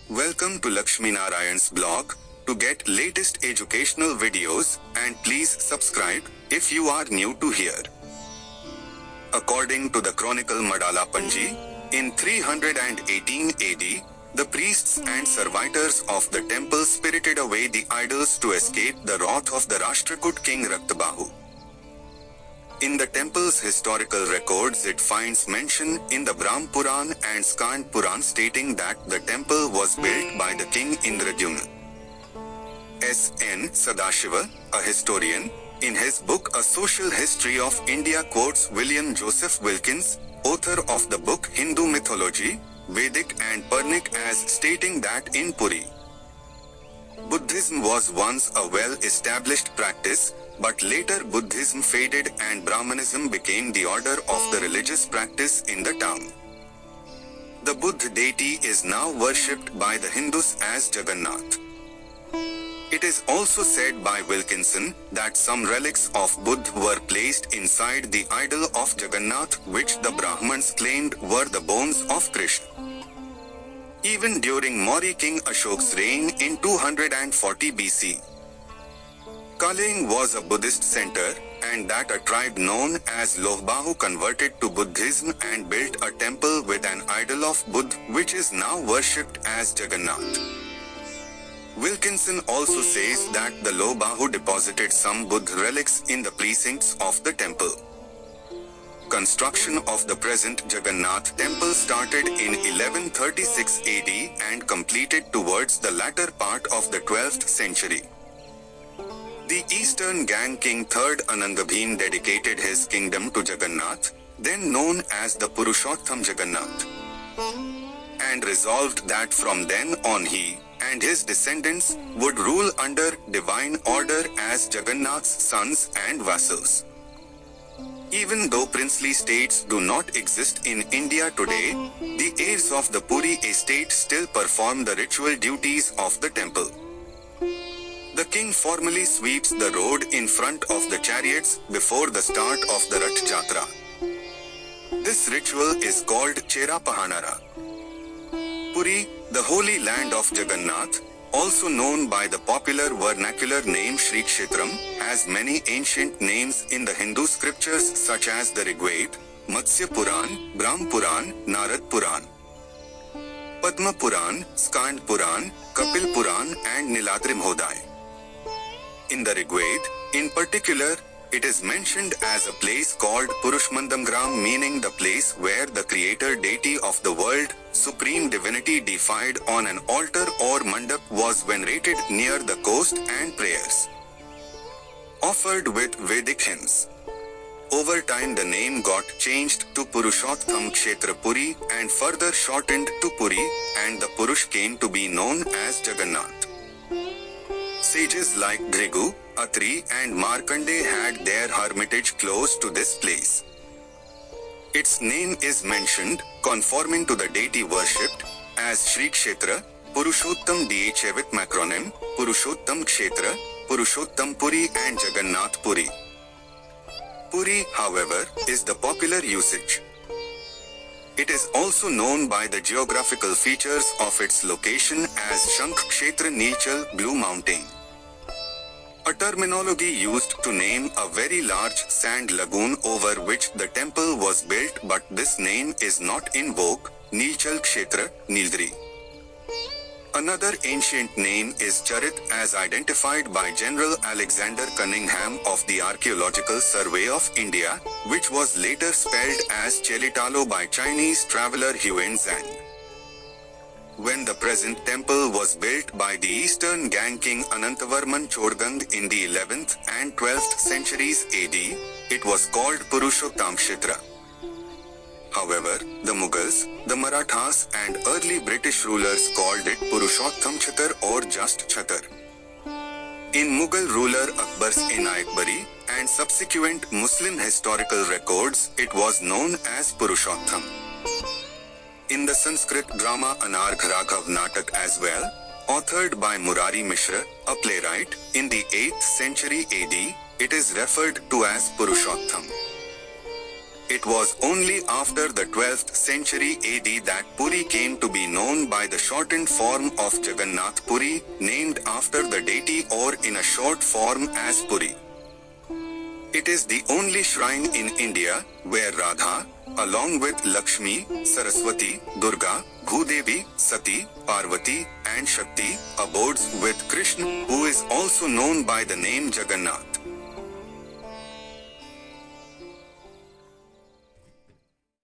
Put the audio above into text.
Welcome to Lakshmi Narayan's blog. To get latest educational videos, and please subscribe if you are new to here. According to the chronicle Madala Panji, in 318 AD, the priests and servitors of the temple spirited away the idols to escape the wrath of the Rashtrakut king Rakatbahu. In the temple's historical records it finds mention in the Brahma Puran and Skanda Puran stating that the temple was built by the king Indradyumn. S.N. Sadashiva, a historian, in his book A Social History of India quotes William Joseph Wilkins, author of the book Hindu Mythology, Vedic and Puranic, as stating that in Puri, Buddhism was once a well-established practice, but later Buddhism faded and Brahmanism became the order of the religious practice in the town. The Buddha deity is now worshipped by the Hindus as Jagannath. It is also said by Wilkinson that some relics of Buddha were placed inside the idol of Jagannath, which the Brahmins claimed were the bones of Krishna. Even during Maurya king Ashok's reign in 240 BC, Kaling was a Buddhist center, and that a tribe known as Lohbahu converted to Buddhism and built a temple with an idol of Buddha, which is now worshipped as Jagannath. Wilkinson also says that the Lohbahu deposited some Buddha relics in the precincts of the temple. Construction of the present Jagannath temple started in 1136 AD and completed towards the latter part of the 12th century. The Eastern Gang King III Anandabhim dedicated his kingdom to Jagannath, then known as the Purushottam Jagannath, and resolved that from then on he and his descendants would rule under divine order as Jagannath's sons and vassals. Even though princely states do not exist in India today, the heirs of the Puri estate still perform the ritual duties of the temple. The king formally sweeps the road in front of the chariots before the start of the Rath Jatra. This ritual is called Chera Pahanara. Puri, the holy land of Jagannath, also known by the popular vernacular name Shri Kshetram, has many ancient names in the Hindu scriptures such as the Rigveda, Matsya Puran, Brahm Puran, Narad Puran, Padma Puran, Skanda Puran, Kapil Puran and Niladri Mhodai. In the Rigveda, in particular, it is mentioned as a place called Purushmandamgram, meaning the place where the creator deity of the world, supreme divinity deified on an altar or mandap, was venerated near the coast and prayers offered with Vedic hymns. Over time the name got changed to Purushottam Kshetra Puri and further shortened to Puri, and the Purush came to be known as Jagannath. Sages like Dhrigu, Atri and Markandeya had their hermitage close to this place. Its name is mentioned, conforming to the deity worshipped, as Shri Kshetra, Purushottam Dh with macronym, Purushottam Kshetra, Purushottam Puri and Jagannath Puri. Puri, however, is the popular usage. It is also known by the geographical features of its location as Shankh Kshetra Neelchal, Blue Mountain, a terminology used to name a very large sand lagoon over which the temple was built, but this name is not in vogue, Neelchal Kshetra, Nilgiri. Another ancient name is Charit, as identified by General Alexander Cunningham of the Archaeological Survey of India, which was later spelled as Chelitalo by Chinese traveler Huan Zhang. When the present temple was built by the Eastern Gang King Anantavarman Chodgand in the 11th and 12th centuries AD, it was called Purushottam Kshetra. However, the Mughals, the Marathas and early British rulers called it Purushottam Chhatar or just Chhatar. In Mughal ruler Akbar's Inayakbari and subsequent Muslim historical records, it was known as Purushottam. In the Sanskrit drama Anargh Raghav Natak as well, authored by Murari Mishra, a playwright, in the 8th century AD, it is referred to as Purushottam. It was only after the 12th century AD that Puri came to be known by the shortened form of Jagannath Puri, named after the deity, or in a short form as Puri. It is the only shrine in India where Radha, along with Lakshmi, Saraswati, Durga, Bhudevi, Sati, Parvati, and Shakti, abodes with Krishna, who is also known by the name Jagannath.